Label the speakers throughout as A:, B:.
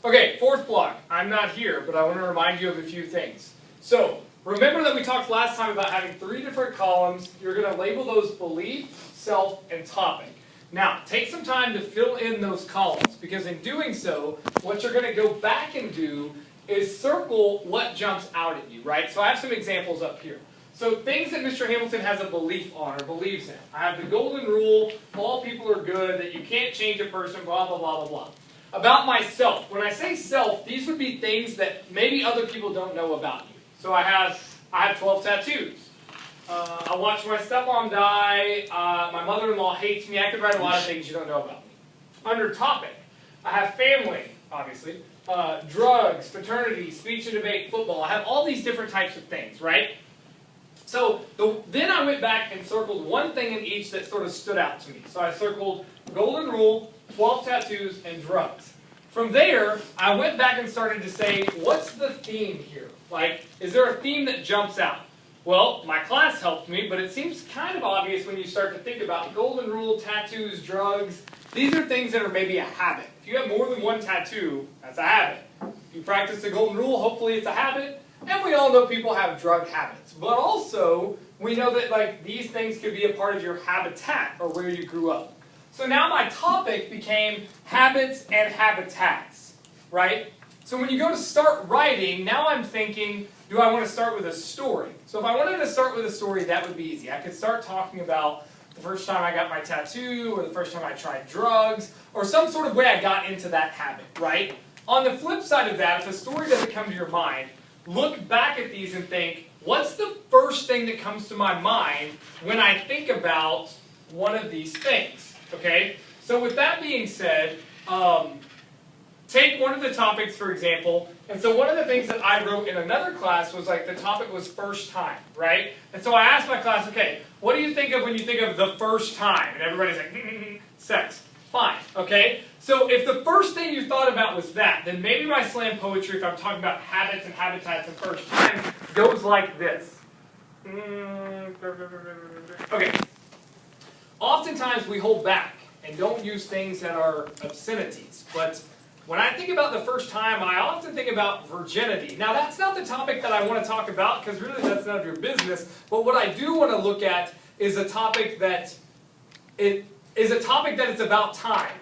A: Okay, fourth block. I'm not here, but I want to remind you of a few things. So, remember that we talked last time about having 3 different columns. You're going to label those belief, self, and topic. Now, take some time to fill in those columns, because in doing so, what you're going to go back and do is circle what jumps out at you, right? So I have some examples up here. So things that Mr. Hamilton has a belief on or believes in. I have the golden rule, all people are good, that you can't change a person, blah, blah, blah, blah, blah. About myself. When I say self, these would be things that maybe other people don't know about you. So I have 12 tattoos. I watched my stepmom die. My mother-in-law hates me. I could write a lot of things you don't know about me. Then topic, I have family, obviously. Drugs, fraternity, speech and debate, football. I have all these different types of things, right? So then I went back and circled one thing in each that sort of stood out to me. So I circled golden rule, 12 tattoos, and drugs. From there, I went back and started to say, what's the theme here? Like, is there a theme that jumps out? Well, my class helped me, but it seems kind of obvious when you start to think about golden rule, tattoos, drugs. These are things that are maybe a habit. If you have more than one tattoo, that's a habit. If you practice the golden rule, hopefully it's a habit. And we all know people have drug habits. But also, we know that these things could be a part of your habitat or where you grew up. So now my topic became habits and habitats, right? So when you go to start writing, now I'm thinking, do I want to start with a story? So if I wanted to start with a story, that would be easy. I could start talking about the first time I got my tattoo, or the first time I tried drugs, or some sort of way I got into that habit, right? On the flip side of that, if a story doesn't come to your mind, look back at these and think, what's the first thing that comes to my mind when I think about one of these things? Okay? So with that being said, take one of the topics, for example. And so one of the things that I wrote in another class was the topic was first time, right? And so I asked my class, okay, what do you think of when you think of the first time? And everybody's like, sex. Fine, okay? So if the first thing you thought about was that, then maybe my slam poetry, if I'm talking about habits and habitats and first time, goes like this. Okay. Oftentimes we hold back and don't use things that are obscenities, but when I think about the first time, I often think about virginity. Now, that's not the topic that I want to talk about, because really that's none of your business, but what I do want to look at is a topic that is about time.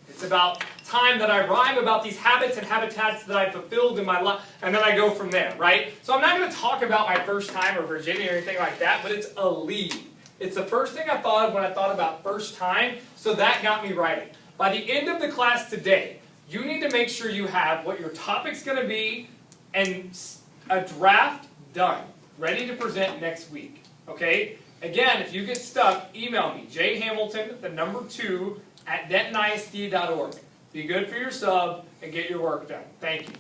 A: It's about time that I rhyme about these habits and habitats that I fulfilled in my life, and then I go from there, right? So I'm not going to talk about my first time or virginity or anything like that, but it's a lead. It's the first thing I thought of when I thought about first time, so that got me writing. By the end of the class today, you need to make sure you have what your topic's going to be and a draft done, ready to present next week, okay? Again, if you get stuck, email me, jhamilton2 @dentonisd.org. Be good for your sub and get your work done. Thank you.